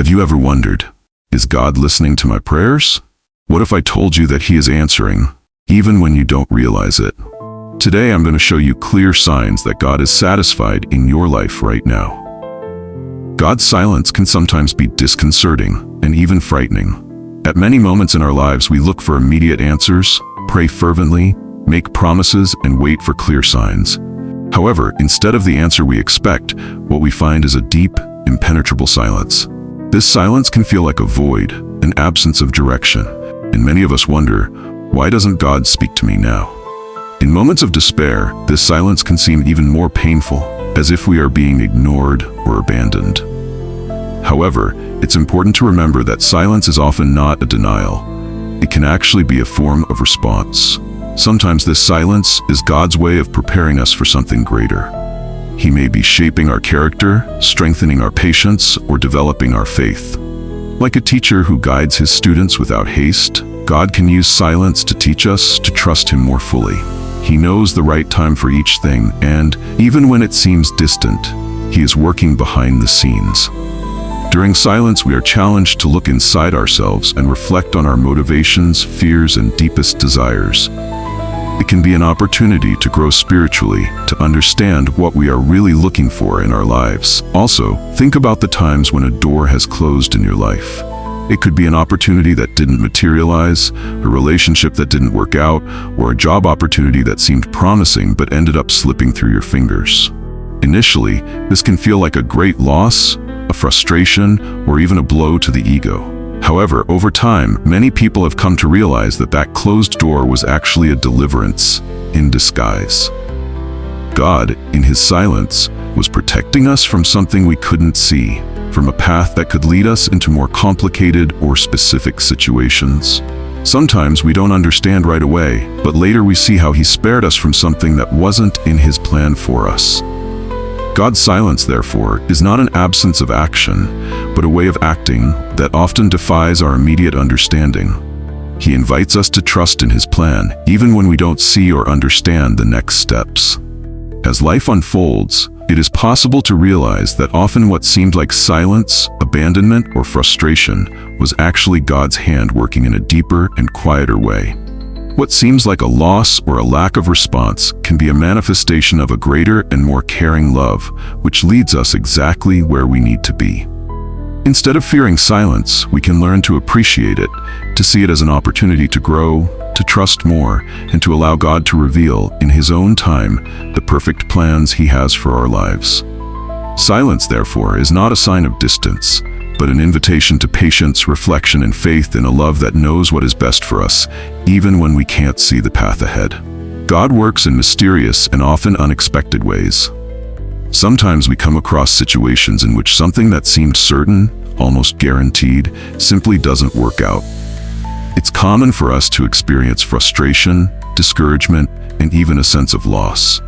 Have you ever wondered, is God listening to my prayers? What if I told you that He is answering, even when you don't realize it? Today I'm going to show you clear signs that God is satisfied in your life right now. God's silence can sometimes be disconcerting and even frightening. At many moments in our lives, we look for immediate answers, pray fervently, make promises, and wait for clear signs. However, instead of the answer we expect, what we find is a deep, impenetrable silence. This silence can feel like a void, an absence of direction, and many of us wonder, why doesn't God speak to me now? In moments of despair, this silence can seem even more painful, as if we are being ignored or abandoned. However, it's important to remember that silence is often not a denial. It can actually be a form of response. Sometimes this silence is God's way of preparing us for something greater. He may be shaping our character, strengthening our patience, or developing our faith. Like a teacher who guides his students without haste, God can use silence to teach us to trust Him more fully. He knows the right time for each thing, and even when it seems distant, He is working behind the scenes. During silence, we are challenged to look inside ourselves and reflect on our motivations, fears, and deepest desires. It can be an opportunity to grow spiritually, to understand what we are really looking for in our lives. Also, think about the times when a door has closed in your life. It could be an opportunity that didn't materialize, a relationship that didn't work out, or a job opportunity that seemed promising but ended up slipping through your fingers. Initially, this can feel like a great loss, a frustration, or even a blow to the ego. However, over time, many people have come to realize that that closed door was actually a deliverance in disguise. God, in His silence, was protecting us from something we couldn't see, from a path that could lead us into more complicated or specific situations. Sometimes we don't understand right away, but later we see how He spared us from something that wasn't in His plan for us. God's silence, therefore, is not an absence of action, but a way of acting that often defies our immediate understanding. He invites us to trust in His plan, even when we don't see or understand the next steps. As life unfolds, it is possible to realize that often what seemed like silence, abandonment, or frustration was actually God's hand working in a deeper and quieter way. What seems like a loss or a lack of response can be a manifestation of a greater and more caring love, which leads us exactly where we need to be. Instead of fearing silence, we can learn to appreciate it, to see it as an opportunity to grow, to trust more, and to allow God to reveal, in His own time, the perfect plans He has for our lives. Silence, therefore, is not a sign of distance, but an invitation to patience, reflection, and faith in a love that knows what is best for us, even when we can't see the path ahead. God works in mysterious and often unexpected ways. Sometimes we come across situations in which something that seemed certain, almost guaranteed, simply doesn't work out. It's common for us to experience frustration, discouragement, and even a sense of loss.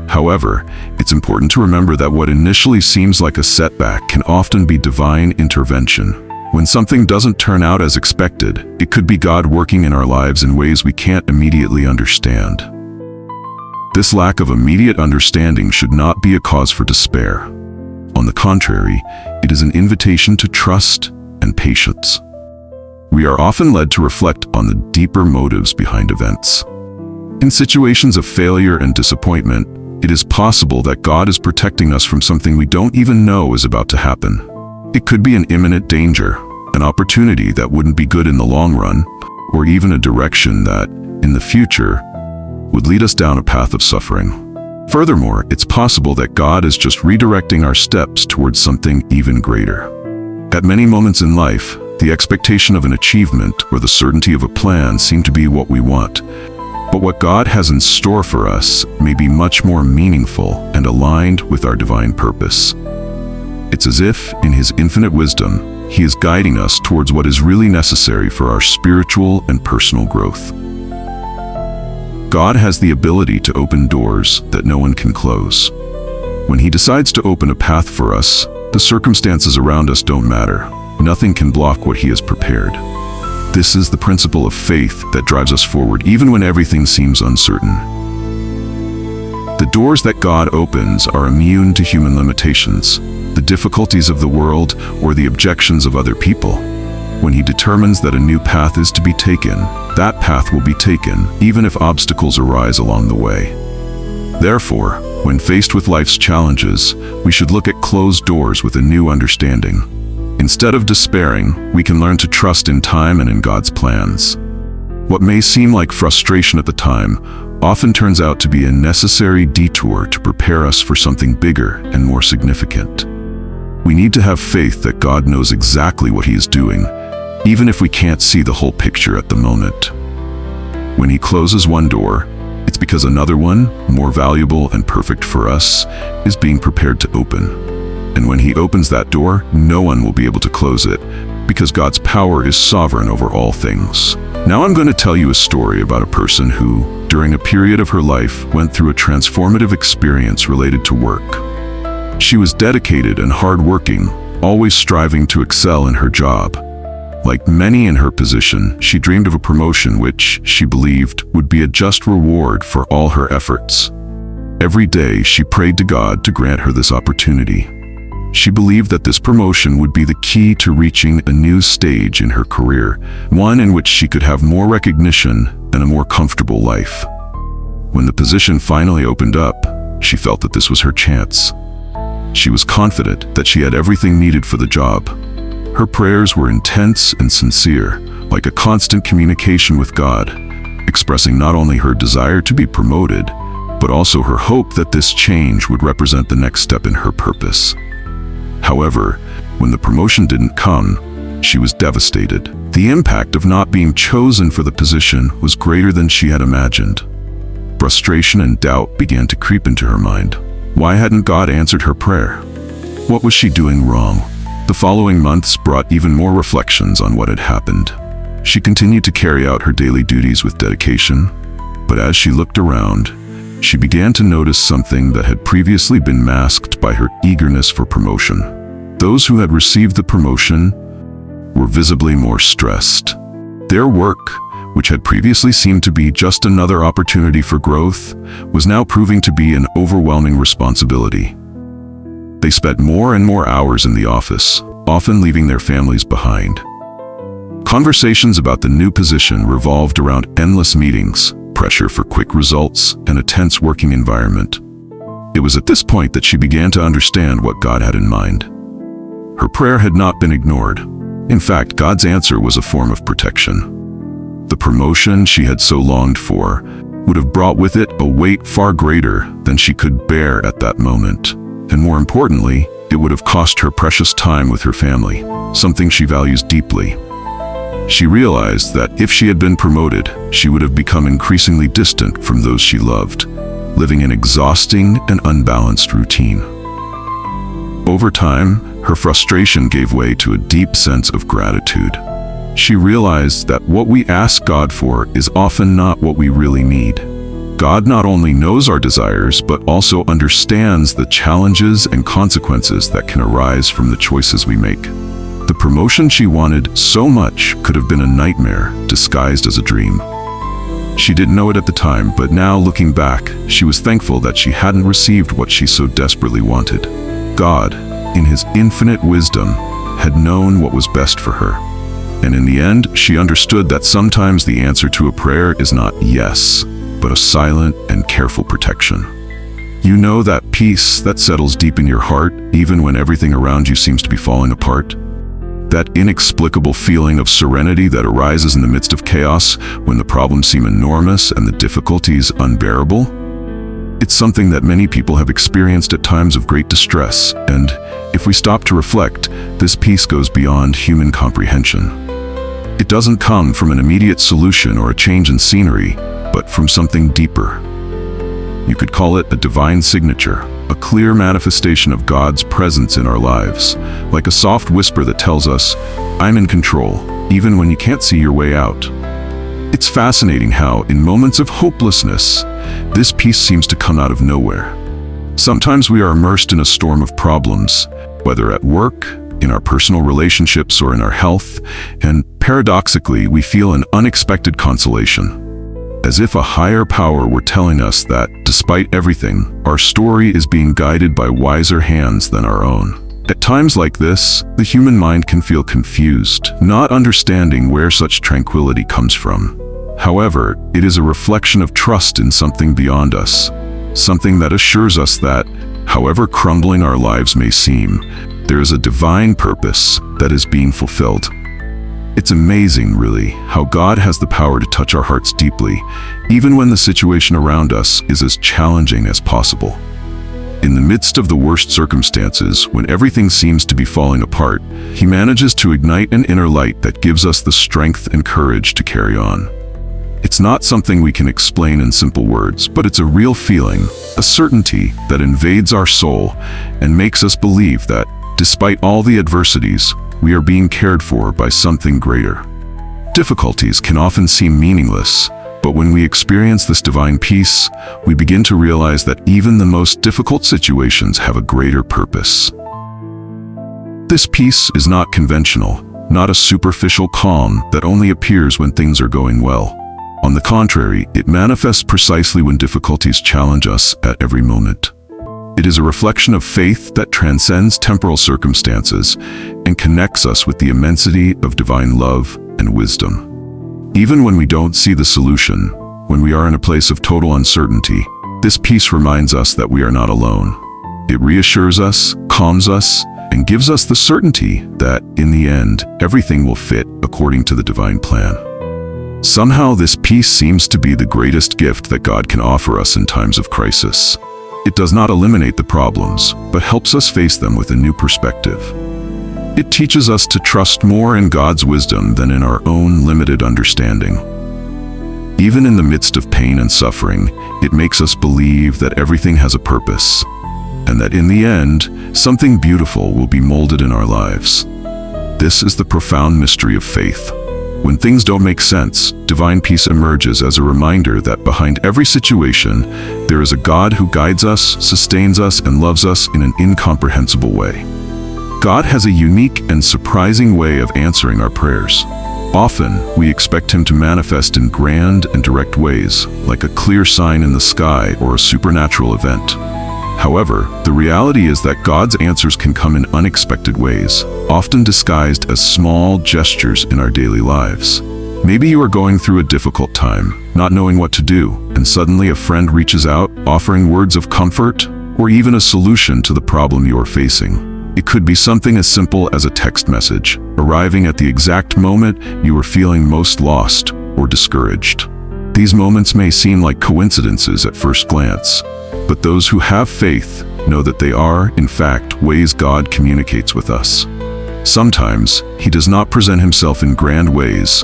However, it's important to remember that what initially seems like a setback can often be divine intervention. When something doesn't turn out as expected, it could be God working in our lives in ways we can't immediately understand. This lack of immediate understanding should not be a cause for despair. On the contrary, it is an invitation to trust and patience. We are often led to reflect on the deeper motives behind events. In situations of failure and disappointment, it is possible that God is protecting us from something we don't even know is about to happen. It could be an imminent danger, an opportunity that wouldn't be good in the long run, or even a direction that, in the future, would lead us down a path of suffering. Furthermore, it's possible that God is just redirecting our steps towards something even greater. At many moments in life, the expectation of an achievement or the certainty of a plan seem to be what we want. But what God has in store for us may be much more meaningful and aligned with our divine purpose. It's as if, in His infinite wisdom, He is guiding us towards what is really necessary for our spiritual and personal growth. God has the ability to open doors that no one can close. When He decides to open a path for us, the circumstances around us don't matter. Nothing can block what He has prepared. This is the principle of faith that drives us forward even when everything seems uncertain. The doors that God opens are immune to human limitations. the difficulties of the world, or the objections of other people. When he determines that a new path is to be taken, that path will be taken, even if obstacles arise along the way. Therefore, when faced with life's challenges, we should look at closed doors with a new understanding. Instead of despairing, we can learn to trust in time and in God's plans. What may seem like frustration at the time often turns out to be a necessary detour to prepare us for something bigger and more significant. We need to have faith that God knows exactly what He is doing, even if we can't see the whole picture at the moment. When He closes one door, it's because another one, more valuable and perfect for us, is being prepared to open. And when He opens that door, no one will be able to close it, because God's power is sovereign over all things. Now I'm going to tell you a story about a person who, during a period of her life, went through a transformative experience related to work. She was dedicated and hardworking, always striving to excel in her job. Like many in her position, she dreamed of a promotion which, she believed, would be a just reward for all her efforts. Every day, she prayed to God to grant her this opportunity. She believed that this promotion would be the key to reaching a new stage in her career, one in which she could have more recognition and a more comfortable life. When the position finally opened up, she felt that this was her chance. She was confident that she had everything needed for the job. Her prayers were intense and sincere, like a constant communication with God, expressing not only her desire to be promoted, but also her hope that this change would represent the next step in her purpose. However, when the promotion didn't come, she was devastated. The impact of not being chosen for the position was greater than she had imagined. Frustration and doubt began to creep into her mind. Why hadn't God answered her prayer? What was she doing wrong? The following months brought even more reflections on what had happened. She continued to carry out her daily duties with dedication, but as she looked around, she began to notice something that had previously been masked by her eagerness for promotion. Those who had received the promotion were visibly more stressed. Their work, which had previously seemed to be just another opportunity for growth, was now proving to be an overwhelming responsibility. They spent more and more hours in the office, often leaving their families behind. Conversations about the new position revolved around endless meetings, pressure for quick results, and a tense working environment. It was at this point that she began to understand what God had in mind. Her prayer had not been ignored. In fact, God's answer was a form of protection. The promotion she had so longed for would have brought with it a weight far greater than she could bear at that moment. And more importantly, it would have cost her precious time with her family, something she values deeply. She realized that if she had been promoted, she would have become increasingly distant from those she loved, living an exhausting and unbalanced routine. Over time, her frustration gave way to a deep sense of gratitude. She realized that what we ask God for is often not what we really need. God not only knows our desires, but also understands the challenges and consequences that can arise from the choices we make. The promotion she wanted so much could have been a nightmare disguised as a dream. She didn't know it at the time, but now looking back, she was thankful that she hadn't received what she so desperately wanted. God, in His infinite wisdom, had known what was best for her. And in the end, she understood that sometimes the answer to a prayer is not yes, but a silent and careful protection. You know that peace that settles deep in your heart, even when everything around you seems to be falling apart? That inexplicable feeling of serenity that arises in the midst of chaos when the problems seem enormous and the difficulties unbearable? It's something that many people have experienced at times of great distress, and if we stop to reflect, this peace goes beyond human comprehension. It doesn't come from an immediate solution or a change in scenery, but from something deeper. You could call it a divine signature, a clear manifestation of God's presence in our lives, like a soft whisper that tells us, "I'm in control," even when you can't see your way out. It's fascinating how, in moments of hopelessness, this peace seems to come out of nowhere. Sometimes we are immersed in a storm of problems, whether at work, in our personal relationships, or in our health, and paradoxically, we feel an unexpected consolation. As if a higher power were telling us that, despite everything, our story is being guided by wiser hands than our own. At times like this, the human mind can feel confused, not understanding where such tranquility comes from. However, it is a reflection of trust in something beyond us, something that assures us that, however crumbling our lives may seem, there is a divine purpose that is being fulfilled. It's amazing, really, how God has the power to touch our hearts deeply, even when the situation around us is as challenging as possible. In the midst of the worst circumstances, when everything seems to be falling apart, He manages to ignite an inner light that gives us the strength and courage to carry on. It's not something we can explain in simple words, but it's a real feeling, a certainty that invades our soul and makes us believe that, despite all the adversities, we are being cared for by something greater. Difficulties can often seem meaningless, but when we experience this divine peace, we begin to realize that even the most difficult situations have a greater purpose. This peace is not conventional, not a superficial calm that only appears when things are going well. On the contrary, it manifests precisely when difficulties challenge us at every moment. It is a reflection of faith that transcends temporal circumstances and connects us with the immensity of divine love and wisdom. Even when we don't see the solution, when we are in a place of total uncertainty, this peace reminds us that we are not alone. It reassures us, calms us, and gives us the certainty that, in the end, everything will fit according to the divine plan. Somehow, this peace seems to be the greatest gift that God can offer us in times of crisis. It does not eliminate the problems, but helps us face them with a new perspective. It teaches us to trust more in God's wisdom than in our own limited understanding. Even in the midst of pain and suffering, it makes us believe that everything has a purpose, and that in the end, something beautiful will be molded in our lives. This is the profound mystery of faith. When things don't make sense, divine peace emerges as a reminder that behind every situation, there is a God who guides us, sustains us, and loves us in an incomprehensible way. God has a unique and surprising way of answering our prayers. Often, we expect Him to manifest in grand and direct ways, like a clear sign in the sky or a supernatural event. However, the reality is that God's answers can come in unexpected ways, often disguised as small gestures in our daily lives. Maybe you are going through a difficult time, not knowing what to do, and suddenly a friend reaches out, offering words of comfort, or even a solution to the problem you are facing. It could be something as simple as a text message, arriving at the exact moment you are feeling most lost or discouraged. These moments may seem like coincidences at first glance, but those who have faith know that they are, in fact, ways God communicates with us. Sometimes, He does not present Himself in grand ways,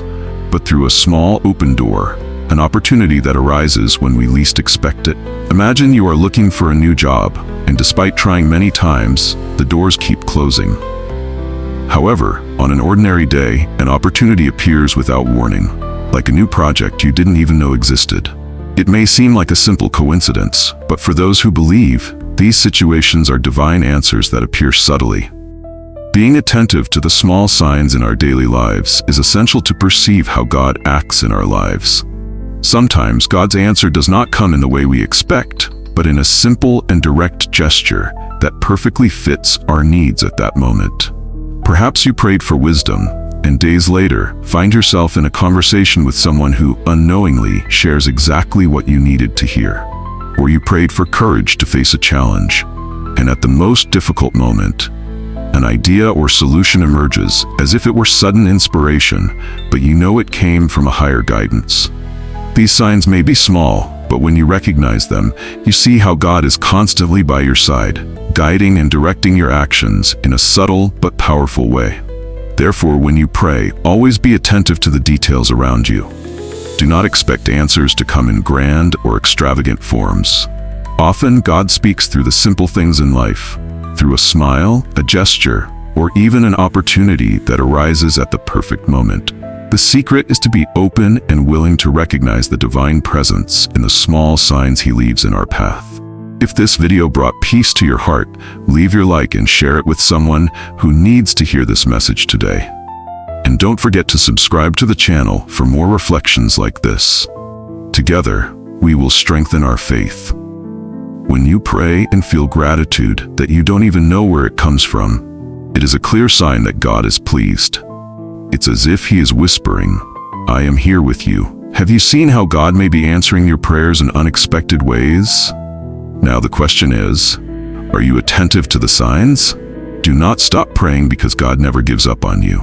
but through a small open door, an opportunity that arises when we least expect it. Imagine you are looking for a new job, and despite trying many times, the doors keep closing. However, on an ordinary day, an opportunity appears without warning, like a new project you didn't even know existed. It may seem like a simple coincidence, but for those who believe, these situations are divine answers that appear subtly. Being attentive to the small signs in our daily lives is essential to perceive how God acts in our lives. Sometimes God's answer does not come in the way we expect, but in a simple and direct gesture that perfectly fits our needs at that moment. Perhaps you prayed for wisdom, and days later, find yourself in a conversation with someone who unknowingly shares exactly what you needed to hear. Or you prayed for courage to face a challenge, and at the most difficult moment, an idea or solution emerges as if it were sudden inspiration, but you know it came from a higher guidance. These signs may be small, but when you recognize them, you see how God is constantly by your side, guiding and directing your actions in a subtle but powerful way. Therefore, when you pray, always be attentive to the details around you. Do not expect answers to come in grand or extravagant forms. Often, God speaks through the simple things in life, through a smile, a gesture, or even an opportunity that arises at the perfect moment. The secret is to be open and willing to recognize the divine presence in the small signs He leaves in our path. If this video brought peace to your heart, leave your like and share it with someone who needs to hear this message today. And don't forget to subscribe to the channel for more reflections like this. Together, we will strengthen our faith. When you pray and feel gratitude that you don't even know where it comes from, It is a clear sign that God is pleased. It's as if He is whispering, "I am here with you." Have you seen how God may be answering your prayers in unexpected ways? Now the question is, are you attentive to the signs? Do not stop praying because God never gives up on you.